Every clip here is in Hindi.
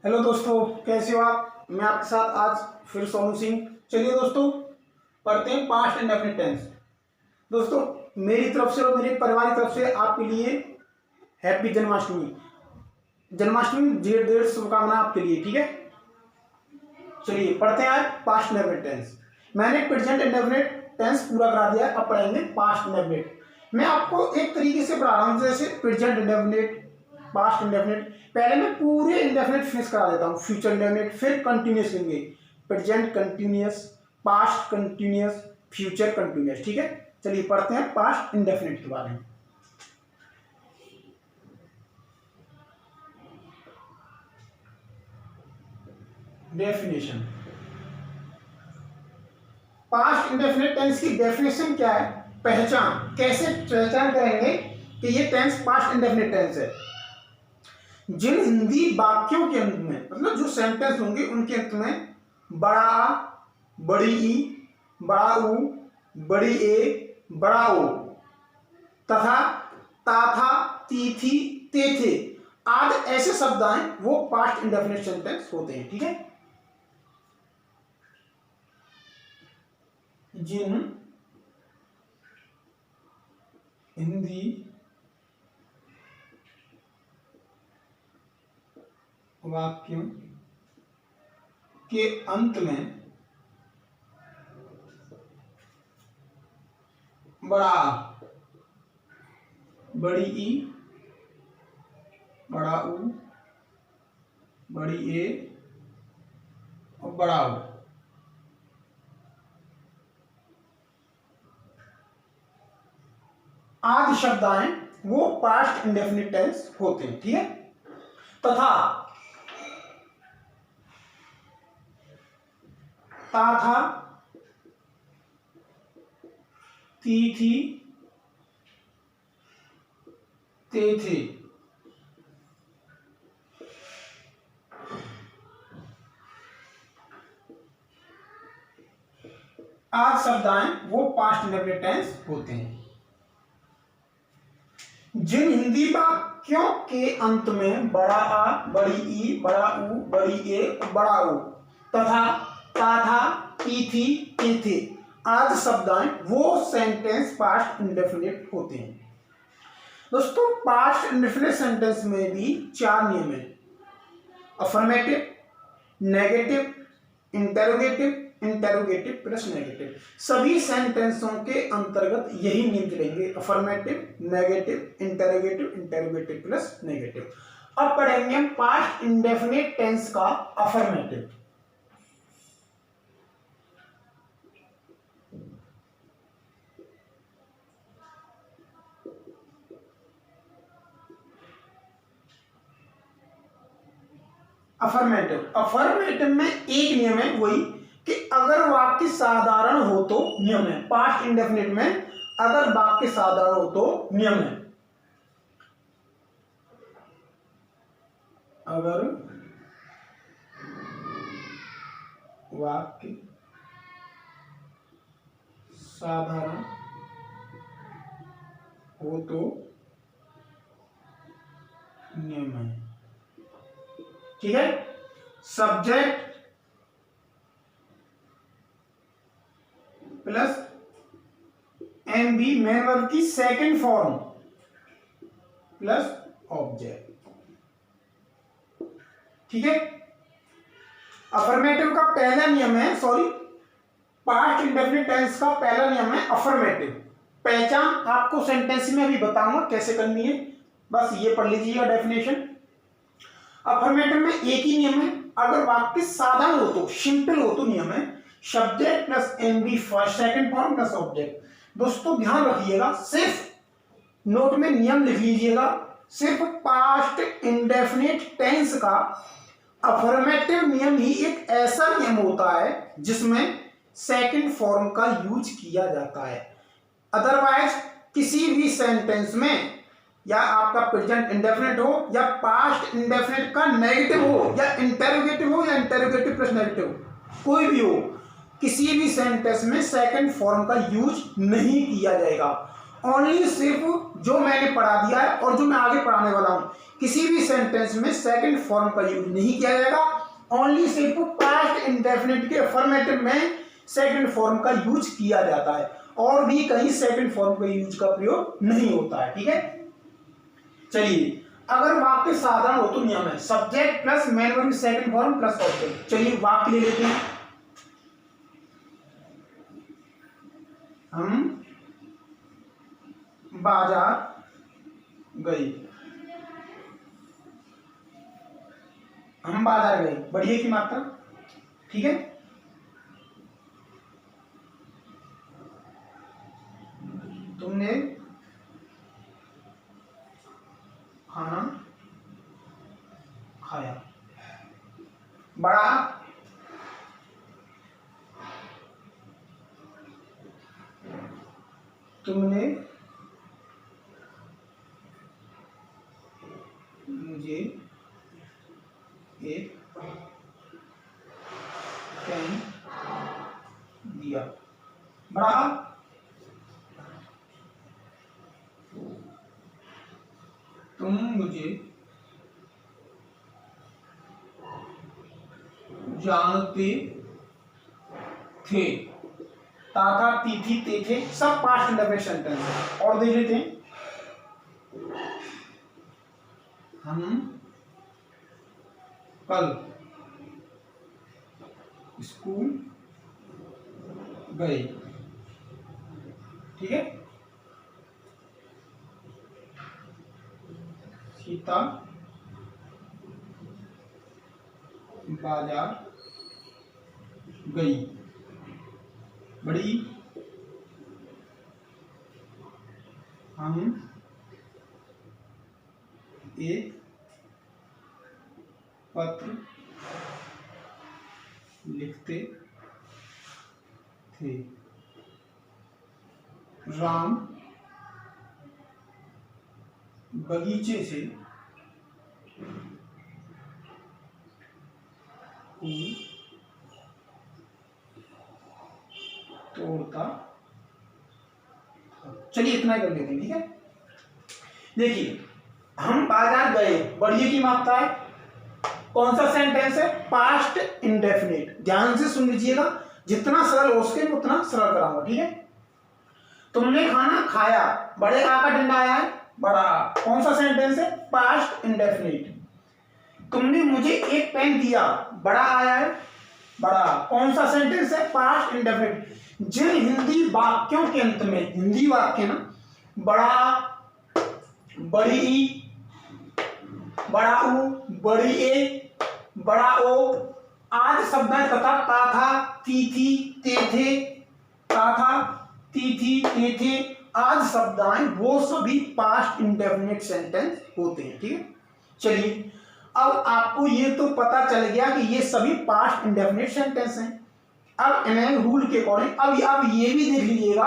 हेलो दोस्तों, कैसे हो आप। मैं आपके साथ आज फिर सोनू सिंह। चलिए दोस्तों, पढ़ते हैं पास्ट इंडेफिनिट टेंस। दोस्तों, मेरी तरफ से और मेरे परिवार की तरफ से आपके लिए हैप्पी जन्माष्टमी। जन्माष्टमी ढेर ढेर शुभकामनाएं आपके लिए। ठीक है, चलिए पढ़ते हैं आज पास्ट इंडेफिनिट टेंस। मैंने प्रेजेंट इंडेफिनिट टेंस पूरा करा दिया, अब पढ़ेंगे पास्ट इंडेफिनिट। मैं आपको एक तरीके से पढ़ा रहा हूँ, जैसे प्रेजेंट इंडेफिनिट, पास्ट इंडेफिनिट। पहले मैं पूरे इंडेफिनिट फिनिश करा देता हूँ, फ्यूचर इंडेफिनिट, फिर कंटिन्यूअस लेंगे। Present continuous, past continuous, future continuous. ठीक है, चलिए पढ़ते हैं पास्ट इंडेफिनिट के बारे में। डेफिनेशन, पास्ट इंडेफिनिट टेंस की डेफिनेशन क्या है, पहचान। कैसे पहचान करेंगे कि ये टेंस पास्ट इंडेफिनिट टेंस है। जिन हिंदी वाक्यों के अंत में, मतलब जो सेंटेंस होंगे उनके अंत में बड़ा आ, बड़ी ई, बड़ा ऊ, बड़ी ए, बड़ा ओ तथा ताथा, तीथी, तेथे आदि ऐसे शब्द आए, वो पास्ट इंडेफिनिट सेंटेंस होते हैं। ठीक है, जिन हिंदी वाक्यों के अंत में बड़ा, बड़ी ई, बड़ा ऊ, बड़ी ए और बड़ा ओ आदि शब्द आए, वो पास्ट इंडेफिनिट टेंस होते हैं। ठीक है, तथा ताथा, तीथी, तेथे आदि शब्द आए, वो पास्ट इंडेफिनिट टेंस होते हैं। जिन हिंदी वाक्यों के अंत में बड़ा आ, बड़ी ई, बड़ा ऊ, बड़ी ए, बड़ा ओ तथा ताथा, तीथी, तेथे आदि शब्द आए, वो सेंटेंस पास्ट इंडेफिनिट होते हैं। दोस्तों, पास्ट इंडेफिनिट सेंटेंस में भी 4 नियम है। Affirmative, negative, interrogative, interrogative plus negative. सभी सेंटेंसों के अंतर्गत यही नियम चलेंगे, affirmative, negative, interrogative, interrogative plus negative. अब पढ़ेंगे हम पास्ट इंडेफिनिट टेंस का अफर्मेटिव। अफर्मेटिव, अफर्मेटिव में एक नियम है, वही कि अगर वाक्य साधारण हो तो नियम है। पास्ट इंडेफिनिट में अगर वाक्य साधारण हो तो नियम है। अगर वाक्य साधारण हो तो नियम है। ठीक है, subject plus M B, main verb की सेकंड फॉर्म प्लस ऑब्जेक्ट। ठीक है, अफर्मेटिव का पहला नियम है, सॉरी पास्ट इंडेफिनिट टेंस का पहला नियम है अफर्मेटिव। पहचान आपको सेंटेंस में अभी बताऊंगा कैसे करनी है, बस ये पढ़ लीजिएगा डेफिनेशन। अफर्मेटिव में एक ही नियम है, अगर वाक्य साधारण हो तो, सिंपल हो तो नियम है subject plus MB first second form plus object. दोस्तों ध्यान रखिएगा, सिर्फ नोट में नियम लिख लीजिएगा, सिर्फ पास्ट इंडेफिनिट टेंस का अफर्मेटिव नियम ही एक ऐसा नियम होता है जिसमें सेकंड फॉर्म का यूज किया जाता है। अदरवाइज किसी भी सेंटेंस में, या आपका प्रेजेंट इंडेफिनिट हो या पास्ट इंडेफिनिट का नेगेटिव हो या इंटेरोगेटिव हो या इंटेरोगेटिव प्लस नेगेटिव, कोई भी हो, किसी भी सेंटेंस में सेकंड फॉर्म का यूज नहीं किया जाएगा। ओनली सिर्फ जो मैंने पढ़ा दिया है और जो मैं आगे पढ़ाने वाला हूं, किसी भी सेंटेंस में सेकंड फॉर्म का यूज नहीं किया जाएगा। ओनली सिर्फ पास्ट इंडेफिनिट के अफर्मेटिव में सेकंड फॉर्म का यूज किया जाता है, और भी कहीं सेकंड फॉर्म का यूज का प्रयोग नहीं होता है। ठीक है, चलिए अगर वाक्य साधारण हो तो नियम है subject plus main verb second form plus object. चलिए वाक्य ले लेते हैं। हम बाजार गए, हम बाजार गए, बढ़िए की मात्रा। ठीक है, तुमने खाना खाया, बड़ा तुमने मुझे एक पेन दिया, बड़ा तुम मुझे जानते थे, ताथा तीथी ते थे सब पास्ट इंडेफिनिट सेंटेंस है। और देख लेते हैं, हम कल स्कूल गए। ठीक है, सीता बाजार गई, बड़ी हम एक पत्र लिखते थे, राम बगीचे से फूल तोड़ता। चलिए इतना ही कर लेते हैं। ठीक है, देखिए हम बाजार गए, बढ़िए की मात्रा है, कौन सा सेंटेंस है, पास्ट इंडेफिनिट। ध्यान से सुन लीजिएगा, जितना सरल हो सके उतना सरल कराऊंगा। ठीक है, तुमने खाना खाया, बड़े आ का डंडा आया है, बड़ा, कौन सा सेंटेंस है, पास्ट इंडेफिनिट। तुमने मुझे एक पेन दिया, बड़ा आया है, बड़ा, कौन सा सेंटेंस है, पास्ट इंडेफिनिट। जिन हिंदी वाक्यों के अंत में, हिंदी वाक्य ना, बड़ा, बड़ी, बड़ा ऊ, बड़ी ए, बड़ा ओ, आज शब्द तथा ताथा तीथी ते थे, ताथा तीथी ते थे आज शब्दाएं, वो सभी पास्ट इंडेफिनिट सेंटेंस होते हैं। ठीक है, चलिए अब आपको ये तो पता चल गया कि ये सभी पास्ट इंडेफिनिट सेंटेंस हैं। अब इन्हें रूल के अकॉर्डिंग अब ये भी देख लीजिएगा,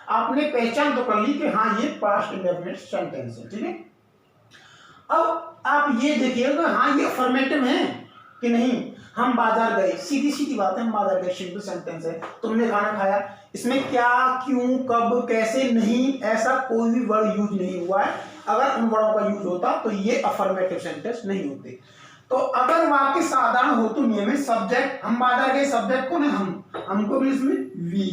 आपने पहचान तो कर ली कि हाँ ये पास्ट इंडेफिनिट सेंटेंस है। ठीक है, अब आप ये देखिएगा हाँ ये अफर्मेटिव है कि नहीं। हम बाजार गए, सीधी सीधी बात है, हम बाजार गए सिंपल सेंटेंस है। तुमने खाना खाया, इसमें क्या, क्यों, कब, कैसे नहीं, ऐसा कोई भी वर्ड यूज नहीं हुआ है। अगर उन वर्डों का यूज होता तो ये अफर्मेटिव सेंटेंस नहीं होते। तो अगर वाक्य साधारण हो तो नियम है सब्जेक्ट, हम बाजार गए, सब्जेक्ट कौन है, हमको भी इसमें we,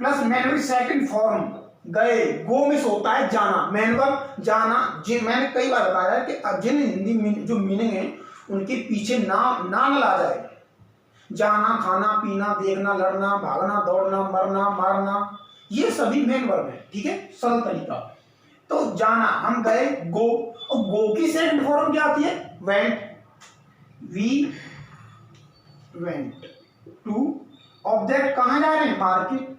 plus main verb second form गए, गो मिस होता है जाना, मेन वर्ब जाना। मैंने कई बार बताया कि जिन हिंदी जो मीनिंग है उनके पीछे ना ला जाए। जाना, खाना, पीना, देखना, लड़ना, भागना, दौड़ना, मरना, मारना, ये सभी मेन वर्ब है। ठीक है, सरल तरीका। तो जाना, हम गए, गो, और गो की सेकंड फॉर्म क्या आती है, went, we went to. Object कहां जा रहे हैं, मार्केट।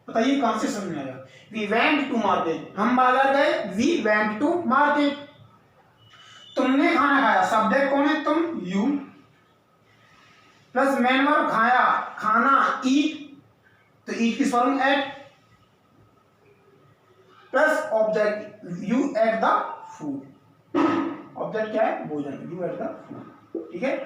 बताइए कहां से समझ में आया, वी वेंट टू मार्केट, हम बाजार गए, वी वेंट टू मार्केट। तुमने खाना खाया, सब्जेक्ट कौन है, तुम, यू, प्लस मेन वर्ब खाया, खाना, ईट, तो ईट की form ate, plus object you ate the food. Object क्या है, भोजन, यू एट द फूड। ठीक है,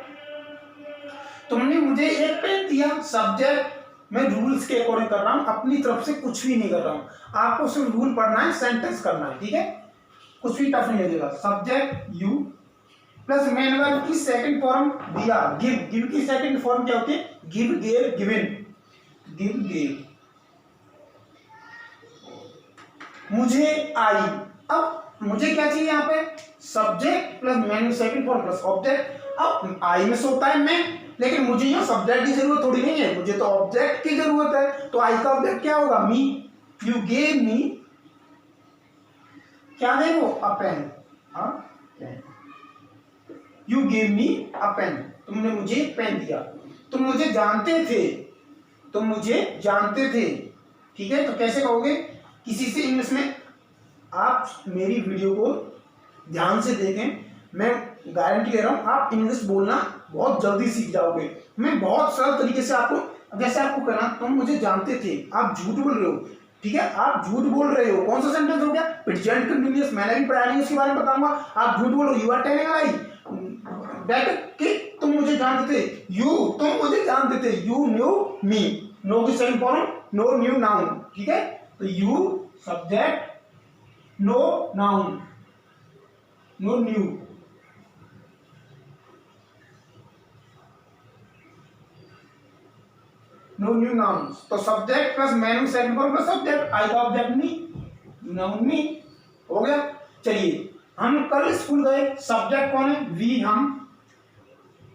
तुमने मुझे एक पेन दिया, सब्जेक्ट मैं रूल्स के अकॉर्डिंग कर रहा हूं, अपनी तरफ से कुछ भी नहीं कर रहा हूं। आपको सिर्फ रूल पढ़ना है, सेंटेंस करना है, ठीक है, कुछ भी टफ नहीं लगेगा। Subject you plus main verb की सेकंड फॉर्म दिया गिव। गिव की सेकंड फॉर्म क्या होती है? Give, gave, given. Give, gave, मुझे आई। अब मुझे क्या चाहिए यहाँ पे? Subject plus main second form plus object. अब आई में सोता है मैं, लेकिन मुझे यहाँ सब्जेक्ट की जरूरत थोड़ी नहीं है, मुझे तो ऑब्जेक्ट की जरूरत है। तो आई का ऑब्जेक्ट क्या होगा? मी। यू गेव मी, क्या दे वो? A pen. You gave me a pen, तुमने मुझे पेन दिया। तुम मुझे जानते थे, तुम मुझे जानते थे, ठीक है। तो कैसे कहोगे? किसी से इंग्लिश में, आप मेरी वीडियो को ध्यान से देखें, मैं गारंटी दे रहा हूं आप इंग्लिश बोलना बहुत जल्दी सीख जाओगे। मैं बहुत सरल तरीके से आपको, जैसे आपको कहना, तुम मुझे जानते थे, आप झूठ बोल रहे हो, ठीक है, आप झूठ बोल रहे हो। कौन सा सेंटेंस हो गया? प्रेजेंट कंटिन्यूअस, मैंने भी पढ़ा नहीं, उसके बारे में बताऊंगा। आप झूठ बोल रहे हो, you are telling lie that कि तुम मुझे जानते थे, तुम मुझे जानते थे, यू न्यू मी। नो की second form know, knew, known, ठीक है। तो you subject, know known, know knew, know knew known. तो subject plus main second form plus subject, I का ऑब्जेक्ट मी, नाउन मी, हो गया। चलिए, हम कल स्कूल गए, सब्जेक्ट कौन है? वी, हम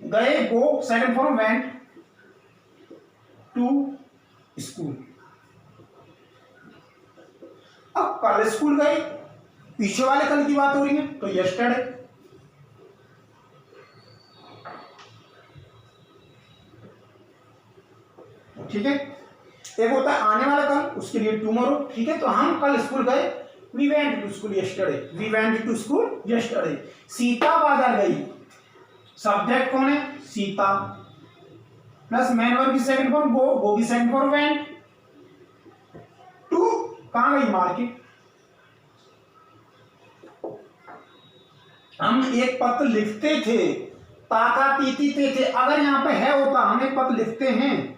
गए, go second form went to school. अब कल स्कूल गए, पीछे वाले कल की बात हो रही है, तो यस्टरडे। ठीक है, एक होता है आने वाला कल, उसके लिए टुमारो, ठीक है। तो हम कल स्कूल गए, we went to school yesterday, we went to school yesterday. Sita बाजार गई, सब्जेक्ट कौन है? सीता प्लस मेन वर्ब की सेकंड फॉर्म गो, गो की सेकंड फॉर्म वेंट टू, कहां गई? मार्केट। हम एक पत्र लिखते थे, ताता तीती थे, अगर यहां पे है होता, हम एक पत्र लिखते हैं,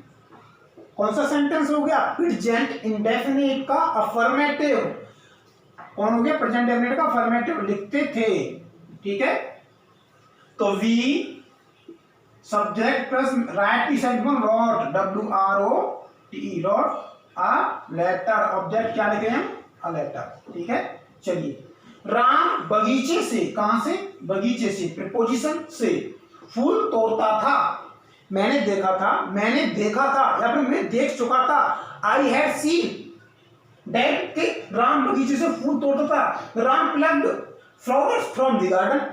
कौन सा सेंटेंस हो गया? प्रेजेंट इंडेफिनिट का अफर्मेटिव। कौन हो गया? प्रेजेंट इंडेफिनिट का अफर्मेटिव, लिखते थे, ठीक है। तो वी सब्जेक्ट प्लस राइट की second form wrote, WROTE, wrote a letter, object क्या लिखे हम? अ लेटर, ठीक है। चलिए, राम बगीचे से, कहां से? बगीचे से, प्रीपोजिशन से, फूल तोड़ता था। मैंने देखा था, मैंने देखा था, या फिर मैं देख चुका था। आई हैड सीन दैट के राम बगीचे से फूल तोड़ता था। Ram plucked flowers from the garden.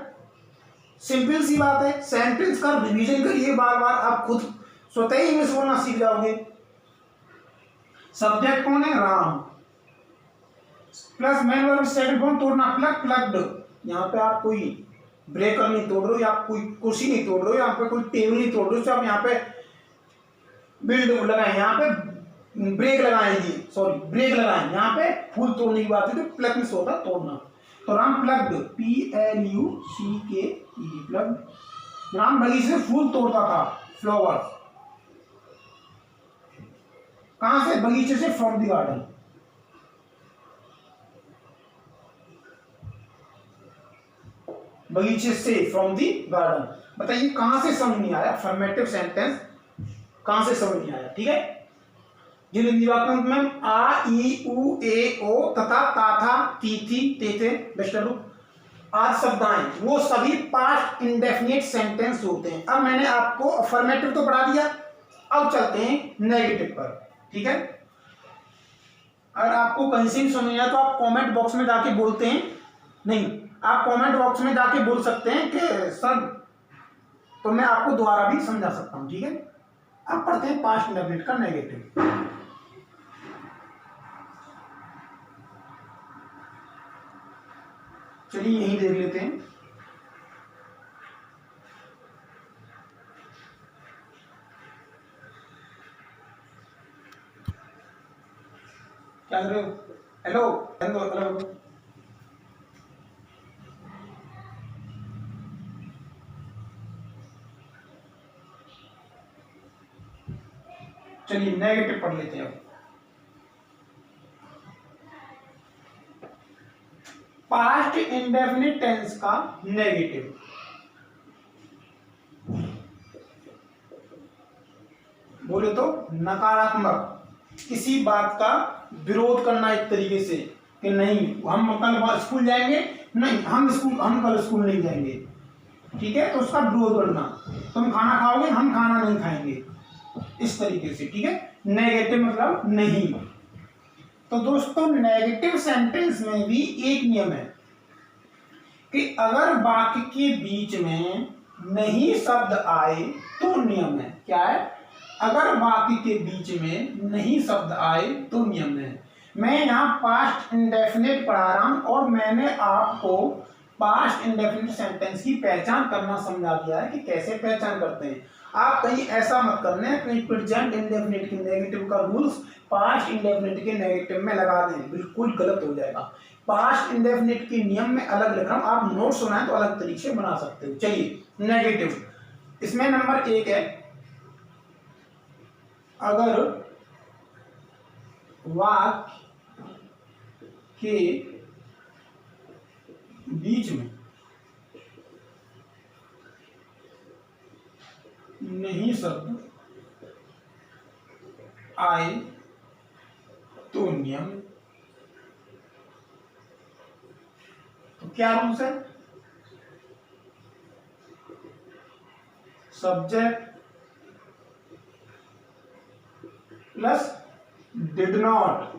Simple सी बात है, सेंटेंस का रिवीजन करिए बार बार, आप खुद स्वतः ही इंग्लिश बोलना सीख जाओगे। सब्जेक्ट कौन है? Ram plus main verb second form तोड़ना, प्लग, प्लग्ड। यहाँ पे आप कोई ब्रेकर नहीं तोड़ रहे हो, या कोई कुर्सी नहीं तोड़ रहे हो, यहाँ पे कोई टेबल नहीं तोड़ रहे हो, आप यहाँ पे बिल्ड लगाए, यहाँ पे ब्रेक लगाएंगे, सॉरी ब्रेक लगाए, यहाँ पे फूल तोड़ने की बात है, तो प्लग में होता तोड़ना। तो Ram plucked, PLUCKE, pluck. Ram बगीचे से फूल तोड़ता था, फ्लावर, कहां से? बगीचे से, फ्रॉम द गार्डन। बगीचे से, फ्रॉम दी गार्डन। बताइए कहां से समझ नहीं आया? अफर्मेटिव सेंटेंस कहां से समझ नहीं आया? ठीक है, जिन हिंदी वाक्यों में आ, ई, उ, ए, ओ तथा ता था, ती थी, ते थे, बेस्टरू आदि शब्द आए, वो सभी पास्ट इंडेफिनिट सेंटेंस होते हैं। अब मैंने आपको अफर्मेटिव तो पढ़ा दिया, अब चलते हैं नेगेटिव पर, ठीक है। अगर आपको कहीं से भी समझ नहीं आया तो आप कमेंट बॉक्स में जाके बोलते हैं, नहीं, आप कमेंट बॉक्स में जाके बोल सकते हैं कि सर, तो मैं आपको दोबारा भी समझा सकता हूं, ठीक है। अब पढ़ते हैं पास्ट इंडेफिनिट का नेगेटिव। चलिए यही देख लेते हैं। क्या कर रहे हो? Hello, hello, hello. चलिए नेगेटिव पढ़ लेते हैं अब। पास्ट इंडेफिनिट टेंस का नेगेटिव, बोले तो नकारात्मक, किसी बात का विरोध करना एक तरीके से कि नहीं हम कल स्कूल जाएंगे, नहीं हम कल स्कूल नहीं जाएंगे, ठीक है, तो उसका विरोध करना, तुम खाना खाओगे हम खाना नहीं खाएंगे, इस तरीके से, ठीक है। नेगेटिव मतलब नहीं। तो दोस्तों नेगेटिव सेंटेंस में भी एक नियम है कि अगर वाक्य के बीच में नहीं शब्द आए तो नियम है, क्या है, अगर वाक्य के बीच में नहीं शब्द आए तो नियम है। मैं यहाँ पास्ट इंडेफिनिट पढ़ा रहा हूं और मैंने आपको पास्ट इंडेफिनिट सेंटेंस की पहचान करना समझा दिया है कि कैसे पहचान करते हैं। आप कहीं ऐसा मत करना है कहीं प्रेजेंट इंडेफिनिट के नेगेटिव का रूल्स पास्ट इंडेफिनिट के नेगेटिव में लगा दें, बिल्कुल गलत हो जाएगा। पास्ट इंडेफिनिट के नियम में अलग लिख रहा हूं, आप नोट्स बनाए तो अलग तरीके से बना सकते हो। चलिए नेगेटिव, इसमें नंबर 1 है, अगर वाक्य के बीच में नहीं शब्द आए तो नियम। तो क्या रूल्स है, subject plus did not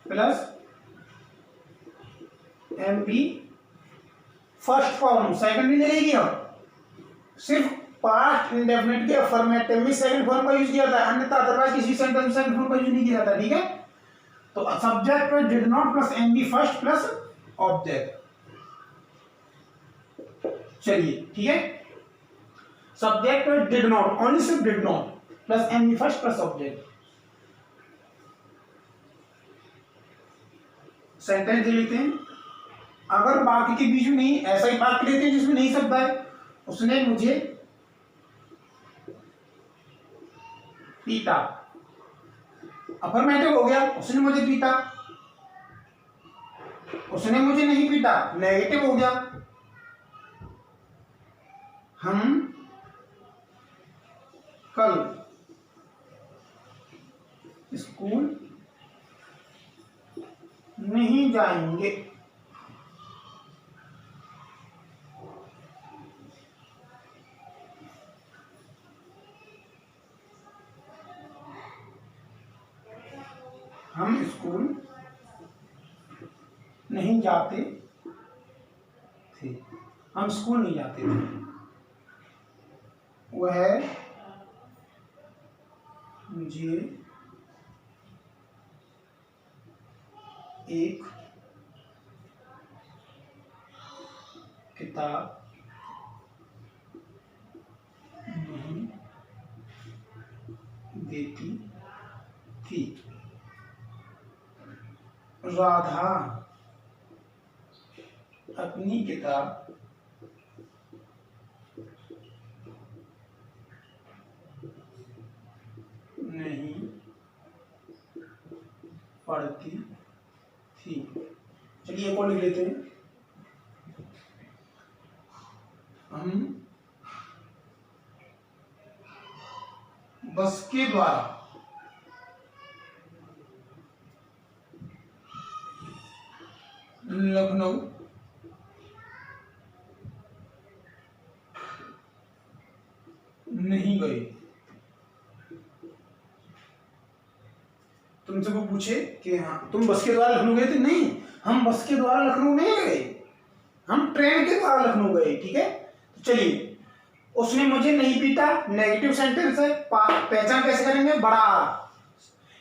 plus MP first form, second नहीं लगेगी, अब सिर्फ पास्ट इंडेफिनिट के अफर्मेटिव में सेकंड फॉर्म का यूज किया था, अन्यथा अदरवाइज किसी सेंटेंस में सेकंड फॉर्म का यूज नहीं किया जाता, ठीक है। तो सब्जेक्ट पर did not plus MB first plus object, चलिए ठीक है, सब्जेक्ट पर डिड नॉट, ओनली सिर्फ did not plus MB first plus object. Sentence लेते हैं, अगर वाक्य के बीच में नहीं, ऐसा ही वाक्य लेते हैं जिसमें नहीं शब्द है, उसने मुझे पीटा, अफर्मेटिव हो गया, उसने मुझे पीटा, उसने मुझे नहीं पीटा, नेगेटिव हो गया, हम कल स्कूल नहीं जाएंगे, हम स्कूल नहीं जाते थे, हम स्कूल नहीं जाते थे, वह मुझे एक किताब नहीं देती थी, राधा अपनी किताब नहीं पढ़ती थी। चलिए एक और लिख लेते हैं, हम बस के द्वारा लखनऊ नहीं गए। तुमसे वो पूछे कि हाँ तुम बस के द्वारा लखनऊ गए थे, नहीं हम बस के द्वारा लखनऊ नहीं गए, हम ट्रेन के द्वारा लखनऊ गए, ठीक है। तो चलिए, उसने मुझे नहीं पीटा, नेगेटिव सेंटेंस है, पहचान कैसे करेंगे, बड़ा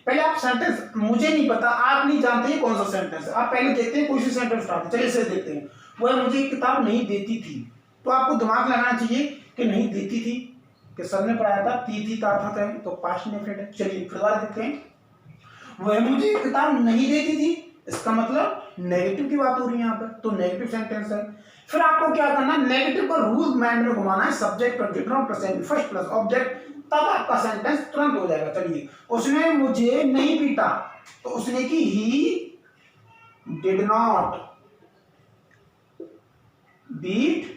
पहले आप सेंटेंस, मुझे नहीं पता, आप नहीं जानते ये कौन सा सेंटेंस है, आप पहले देखते हैं कोई सी सेंटेंस उठाते, चलिए इसे देखते हैं, वह मुझे किताब नहीं देती थी, तो आपको दिमाग लगाना चाहिए कि नहीं देती थी, कि सर ने पढ़ाया था, थी था, तो पास्ट में है। चलिए फिर दोबारा देखते हैं, वह मुझे किताब नहीं देती थी, इसका मतलब नेगेटिव की बात हो रही है यहाँ पर, तो नेगेटिव सेंटेंस है। फिर आपको क्या करना है, नेगेटिव को रूल माइंड में घुमाना है, subject plus noun plus first plus object, तब आपका सेंटेंस तुरंत हो जाएगा। चलिए, उसने मुझे नहीं पीटा, तो उसने की he did not beat,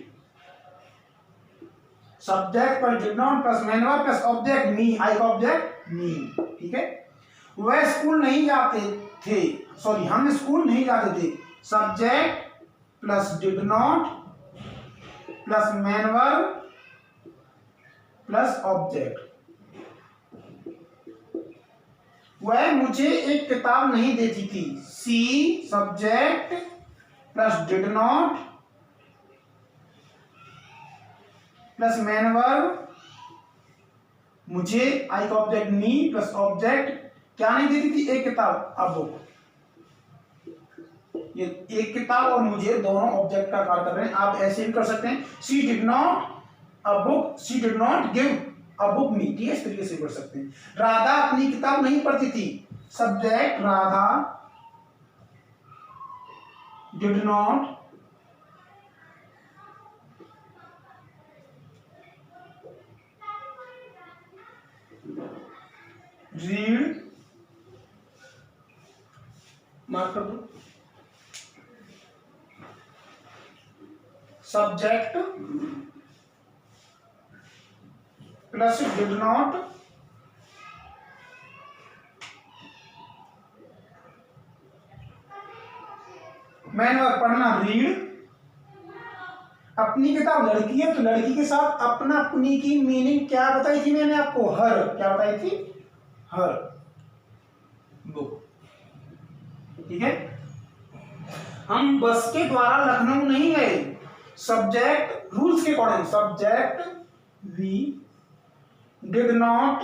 subject plus did not plus main verb plus object me, I का ऑब्जेक्ट मी। ठीक है, वह स्कूल नहीं जाते थे, सॉरी हम स्कूल नहीं जाते थे, subject plus did not plus main verb plus object. वह मुझे एक किताब नहीं देती थी, she subject plus did not plus main verb, मुझे आई का ऑब्जेक्ट मी प्लस ऑब्जेक्ट क्या नहीं देती थी, एक किताब। अब ये एक किताब और मुझे दोनों ऑब्जेक्ट का कार्य कर रहे हैं। आप ऐसे भी कर सकते हैं, she did not a book, she did not give a book me, ठीक है, इस तरीके से कर सकते हैं। राधा अपनी किताब नहीं पढ़ती थी, subject Radha did not read, mark कर दो, subject plus did not main verb पढ़ना रीड, अपनी किताब लड़की है तो लड़की के साथ अपना अपनी की मीनिंग क्या बताई थी मैंने आपको, हर, क्या बताई थी, हर बुक। ठीक है, हम बस के द्वारा लखनऊ नहीं गए, सब्जेक्ट रूल्स के according, subject we did not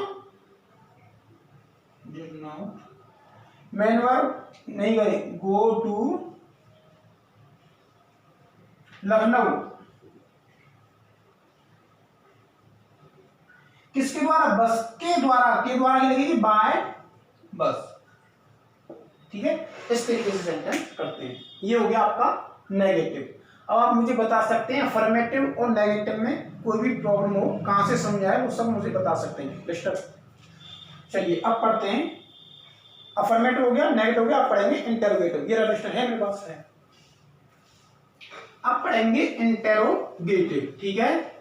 main verb नहीं गए, गो टू लखनऊ, किसके द्वारा, बस के द्वारा, के द्वारा की लगेगी बाय बस। ठीक है, इस तरीके से सेंटेंस करते हैं। ये हो गया आपका नेगेटिव। अब आप मुझे बता सकते हैं अफर्मेटिव और नेगेटिव में कोई भी प्रॉब्लम हो, कहां से समझाए वो सब मुझे बता सकते हैं डिस्टर्ब। चलिए अब पढ़ते हैं, अफर्मेटिव हो गया, नेगेटिव हो गया, अब पढ़ेंगे इंटरोगेटिव। ये रजिस्टर है मेरे पास है। अब पढ़ेंगे इंटरोगेटिव। ठीक है,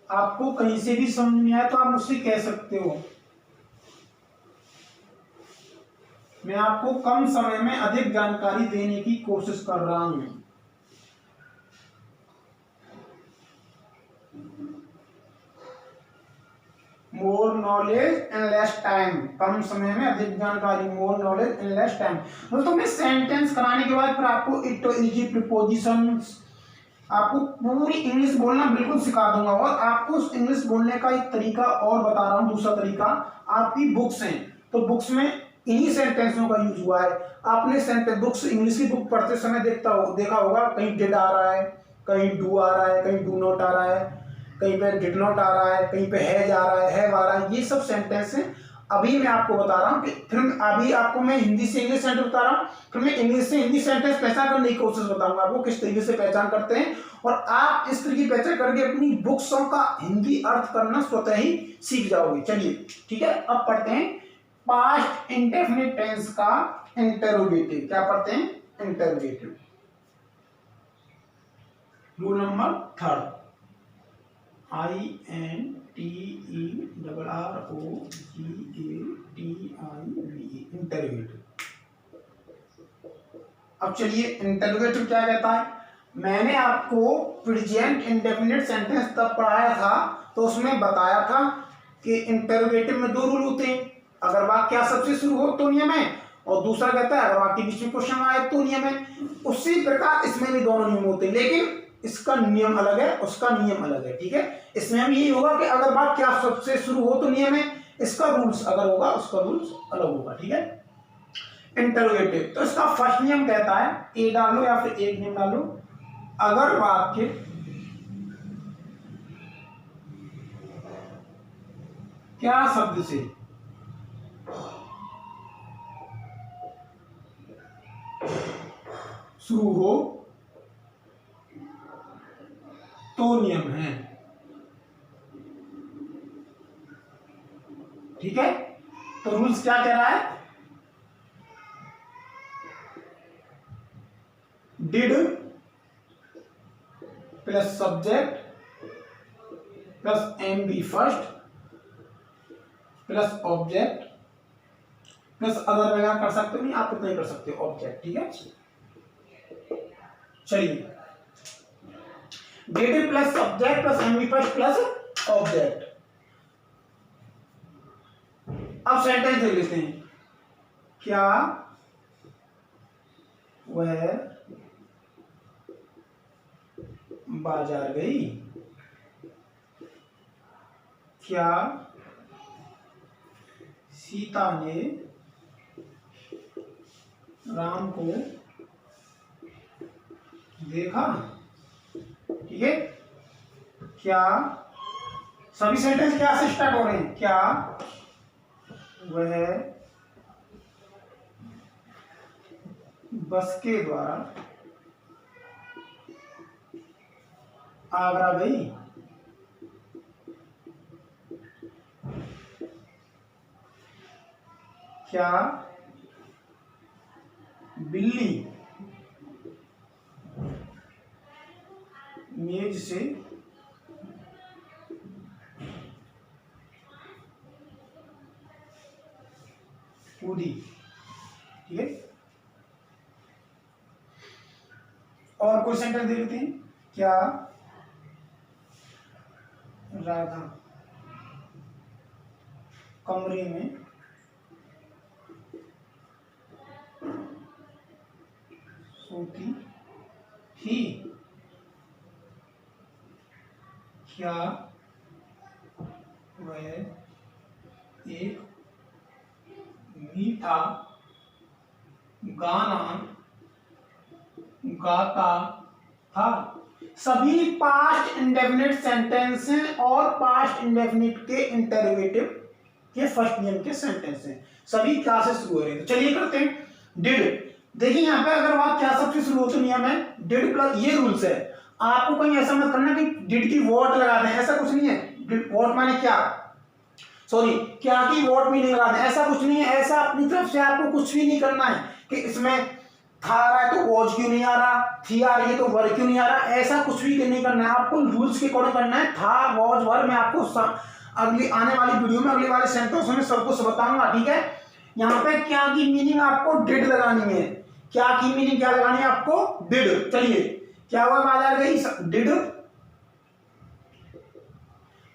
आपको कहीं से भी समझ नहीं आया तो आप मुझसे कह सकते हो, मैं आपको कम समय में अधिक जानकारी देने की कोशिश कर रहा हूं। More knowledge in less time, कम समय में अधिक जानकारी, more knowledge in less time. दोस्तों मैं सेंटेंस कराने के बाद फिर आपको इट, इजी, प्रीपोजिशंस, आपको पूरी इंग्लिश बोलना बिल्कुल सिखा दूंगा। और आपको उस इंग्लिश बोलने का एक तरीका और बता रहा हूं, दूसरा तरीका, आपकी बुक्स हैं तो बुक्स में इन्हीं सेंटेंसों का यूज हुआ है। आपने सेंटेंस बुक्स, इंग्लिश की बुक पढ़ते समय देखा होगा, कहीं डिड आ रहा है, कहीं डू आ रहा है, कहीं डू नॉट आ रहा है, कहीं पे डिड नॉट आ रहा है, कहीं पे हैज आ रहा है, हैव आ रहा है, ये सब सेंटेंस हैं। अभी मैं आपको बता रहा हूँ कि फिर अभी आपको मैं हिंदी से इंग्लिश सेंटेंस बता रहा हूँ, फिर मैं इंग्लिश से हिंदी सेंटेंस पहचान करने की कोशिश बताऊंगा आपको किस तरीके से पहचान करते हैं। और आप इस तरीके की पहचान करके अपनी बुक्सों का हिंदी अर्थ करना स्वतः ही सीख जाओगे। चलिए ठीक है, अब पढ़ते हैं पास्ट इंडेफिनिट टेंस का इंटरोगेटिव। क्या पढ़ते हैं, interrogative. Rule number 3, INTERROGATIV, interrogative. अब चलिए इंटरोगेटिव क्या कहता है। मैंने आपको प्रेजेंट इंडेफिनिट सेंटेंस तब पढ़ाया था तो उसमें बताया था कि इंटरोगेटिव में 2 रूल होते हैं, अगर वाक्य सबसे शुरू हो तो नियम है, और दूसरा कहता है अगर वाक्य बीच में क्वेश्चन आए तो नियम है। उसी प्रकार इसमें भी दोनों नियम होते हैं, लेकिन इसका नियम अलग है, उसका नियम अलग है। ठीक है, इसमें भी यही होगा कि अगर वाक्य सबसे शुरू हो तो नियम है, इसका रूल्स अगर होगा उसका रूल्स अलग होगा। ठीक है, इंटरोगेटिव तो इसका फर्स्ट नियम कहता है, ए डालो या फिर एक नियम डालो, अगर वाक्य क्या शब्द से शुरू हो तो नियम है। ठीक है, तो रूल्स क्या कह रहा है? Did plus subject plus M B first plus object plus other वगैरह कर सकते हो, नहीं आप उतना ही कर सकते हो, ऑब्जेक्ट। ठीक है, चलिए did plus subject plus M B first plus object. अब सेंटेंस देख लेते हैं। क्या वह बाजार गई? क्या सीता ने राम को देखा? ठीक है, क्या सभी सेंटेंस क्या से स्टार्ट हो रहे हैं? क्या वह बस के द्वारा आगरा गई? क्या बिल्ली मेज से कूदी? ठीक है, और कोई सेंटेंस दे लेते हैं। क्या राधा कमरे में सोती थी? क्या वह एक मीठा गाना गाता था? सभी पास्ट इंडेफिनिट सेंटेंस हैं और पास्ट इंडेफिनिट के इंटरोगेटिव के फर्स्ट नियम के सेंटेंस हैं। सभी क्या से शुरू हो रहे हैं? तो चलिए करते हैं। डिड, देखिए यहाँ पे अगर बात क्या सबसे शुरू हो तो नियम है डिड प्लस, ये रूल्स है। आपको कहीं ऐसा मत करना कि डिड की वॉट लगा दें, ऐसा कुछ नहीं है। वॉट माने क्या, सॉरी क्या की वॉट मीनिंग लगा दें, ऐसा कुछ नहीं है। ऐसा अपनी तरफ से आपको कुछ भी नहीं करना है कि इसमें था आ रहा है तो वॉज क्यों नहीं आ रहा, थी आ रही है तो वर क्यों नहीं आ रहा, ऐसा कुछ भी नहीं करना है। आपको रूल्स के अकॉर्डिंग करना है। था वॉज वर मैं आपको अगली आने वाली वीडियो में अगले वाले सेंटेंसों में सब कुछ बताऊंगा। ठीक है, यहाँ पे क्या की मीनिंग आपको डिड लगानी है। क्या की मीनिंग क्या लगानी है आपको? डिड। चलिए, क्या हुआ बाजार गई? डिड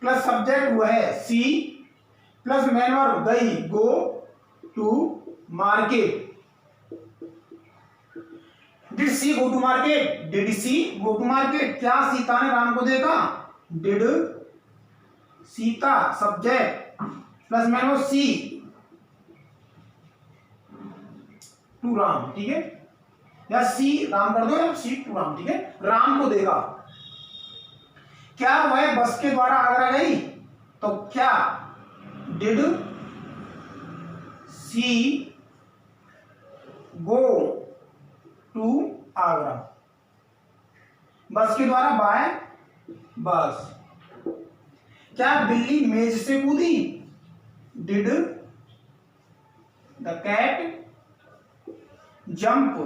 प्लस सब्जेक्ट हुआ है सी प्लस मेन वर्ब गई go to market. Did she go to market? Did she go to market? क्या सीता ने राम को देखा? Did Sita subject plus main verb see to Ram. ठीक है, या सी राम कर दो या सी टू राम। ठीक है, राम को देखा। क्या वह बस के द्वारा आगरा गई? तो क्या did she go to Agra? Bus के द्वारा बाय बस। क्या बिल्ली मेज से कूदी? Did the cat jump?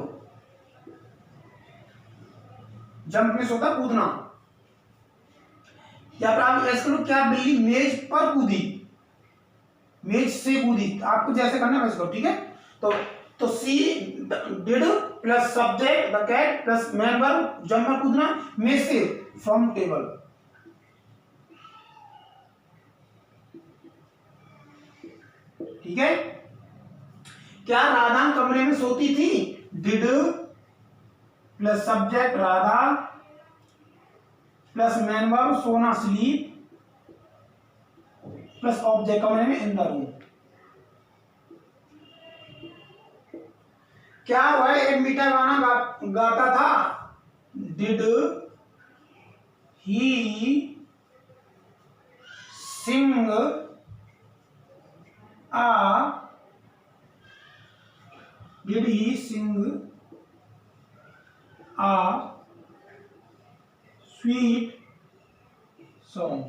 Jump में होता कूदना। या फिर आप ऐसे करो, क्या बिल्ली मेज पर कूदी? मेज से कूदी, आपको जैसे करना है वैसे करो। ठीक है, तो she did plus subject the cat plus main verb jump पर कूदना, मेज से फ्रॉम टेबल। ठीक है, क्या राधा कमरे में सोती थी? Did plus subject Radha plus main verb सोना स्लीप प्लस ऑब्जेक्ट कमरे में इन द रूम। क्या वह एक मीठा गाना गाता था? Did he sing a did he sing a sweet song.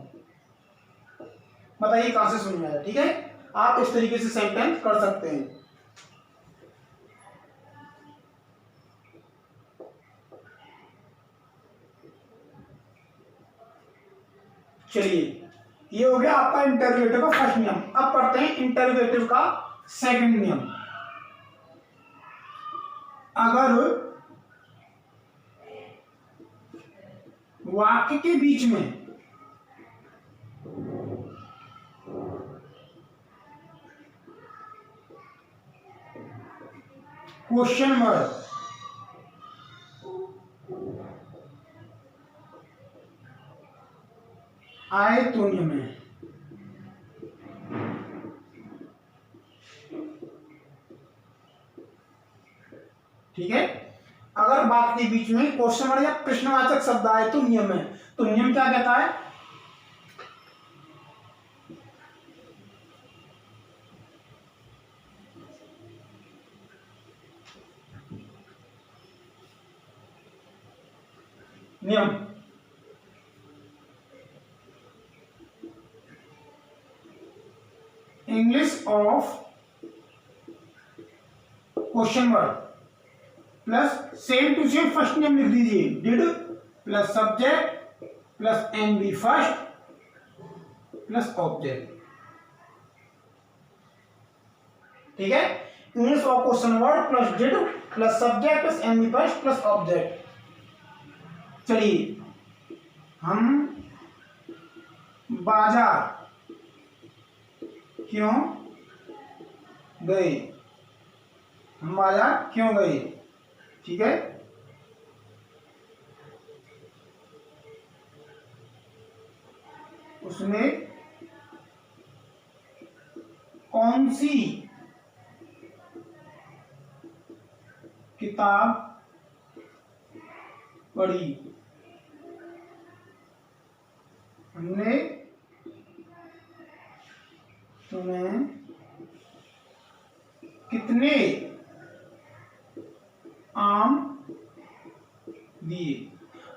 बताइए कहां से सुन में आया। ठीक है, आप इस तरीके से सेंटेंस कर सकते हैं। चलिए, ये हो गया आपका इंटरोगेटिव का फर्स्ट नियम। अब पढ़ते हैं इंटरोगेटिव का सेकंड नियम। अगर वाक्य के बीच में क्वेश्चन मार्क आए तो नियम है। ठीक है, अगर बात के बीच में क्वेश्चन मार्क या प्रश्नवाचक शब्द आए तो नियम है। तो नियम क्या कहता है? नियम English of question mark plus same to same first name लिख दीजिए, did plus subject plus NB first plus object. ठीक है, English of question word plus did plus subject plus NB first plus object. चलिए, हम बाजार क्यों गए? हम बाजार क्यों गए? ठीक है, उसने कौन सी किताब पढ़ी? हमने तुम्हें कितने आम दिए?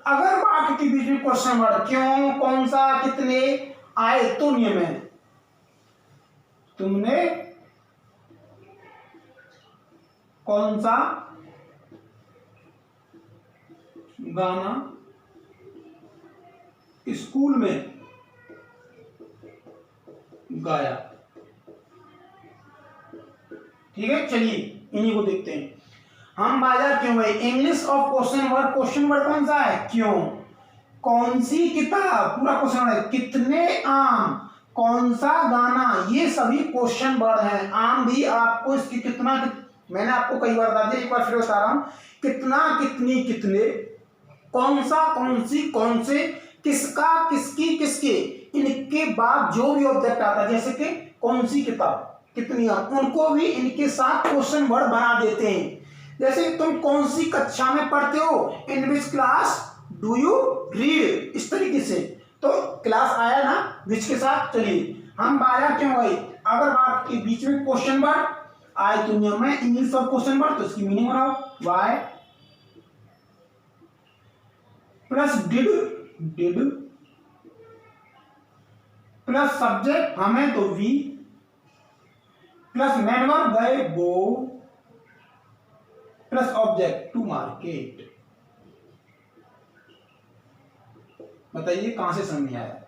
अगर वाक्य के बीच में क्वेश्चन वर्ड क्यों, कौन सा, कितने आए तो नियम है तुमने कौन सा गाना स्कूल में गाया? ठीक है, चलिए इन्हीं को देखते हैं। हम बाजार क्यों गए? English of question word, question word कौन सा है? क्यों। कौन सी किताब, पूरा क्वेश्चन वर्ड है। कितने आम, कौन सा गाना, ये सभी क्वेश्चन वर्ड हैं। आम भी आपको इसकी कितना, मैंने आपको कई बार बता दिया, एक बार फिर बता रहा हूं। कितना, कितनी, कितने, कौन सा, कौन सी, कौन से, किसका, किसकी, किसके, इनके बाद जो भी ऑब्जेक्ट आता है, जैसे कि कौन सी किताब, कितनी आम, उनको भी इनके साथ क्वेश्चन वर्ड बना देते हैं। जैसे तुम कौन सी कक्षा में पढ़ते हो? In which class do you read, इस तरीके से। तो क्लास आया ना विच के साथ। चलिए, हम बाजार क्यों गए? अगर बात के बीच में क्वेश्चन वर्ड आए तो नियम है इंग्लिश ऑफ क्वेश्चन वर्ड, तो इसकी मीनिंग बनाओ, why plus did, did plus subject हमें तो वी प्लस मैन वर्ब गए go plus object to market. बताइए कहां से समझ में आया?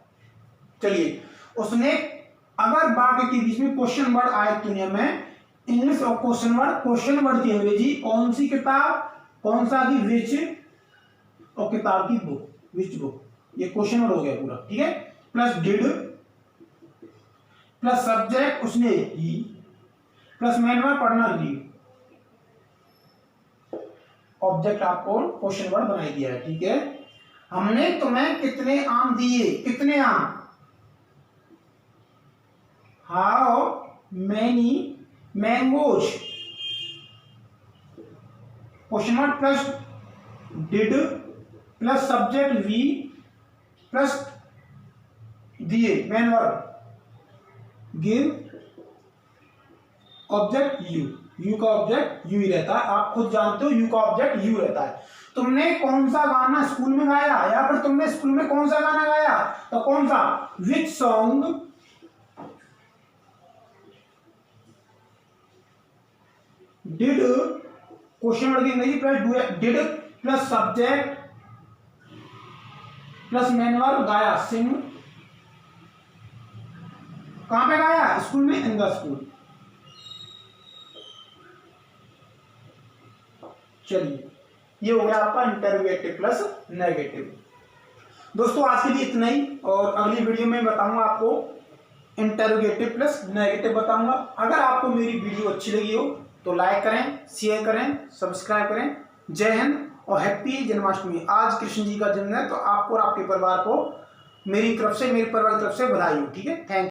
चलिए, उसने अगर वाक्य के बीच में क्वेश्चन वर्ड आए तो नियम है English of question word, question word की अंग्रेजी कौन सी किताब, कौन सा की विच, और किताब की बुक, विच बुक, ये क्वेश्चन वर्ड हो गया पूरा। ठीक है, प्लस डिड प्लस सब्जेक्ट उसने ही प्लस मैन वर्ब पढ़ना रीड, ऑब्जेक्ट आपको क्वेश्चन वर्ड बना दिया है। ठीक है, हमने तुम्हें कितने आम दिए? कितने आम, how many mangoes, question word plus did plus subject we plus दिए main verb give, object you, you का ऑब्जेक्ट यू ही रहता है, आप खुद जानते हो यू का ऑब्जेक्ट यू रहता है। तुमने कौन सा गाना स्कूल में गाया, या फिर तुमने स्कूल में कौन सा गाना गाया, तो कौन सा, which song did, question word की अंग्रेजी plus did plus subject plus main verb गाया, सिंग, कहां पे गाया, स्कूल में, इन द स्कूल। चलिए ये हो गया आपका इंटरोगेटिव प्लस नेगेटिव। दोस्तों आज के लिए इतना ही, और अगली वीडियो में बताऊंगा आपको इंटरोगेटिव प्लस नेगेटिव बताऊंगा। अगर आपको मेरी वीडियो अच्छी लगी हो तो लाइक करें, शेयर करें, सब्सक्राइब करें। जय हिंद और हैप्पी जन्माष्टमी। आज कृष्ण जी का जन्म है, तो आपको और आपके परिवार को मेरी तरफ से, मेरे परिवार की तरफ से बधाई हो। ठीक है, थैंक यू।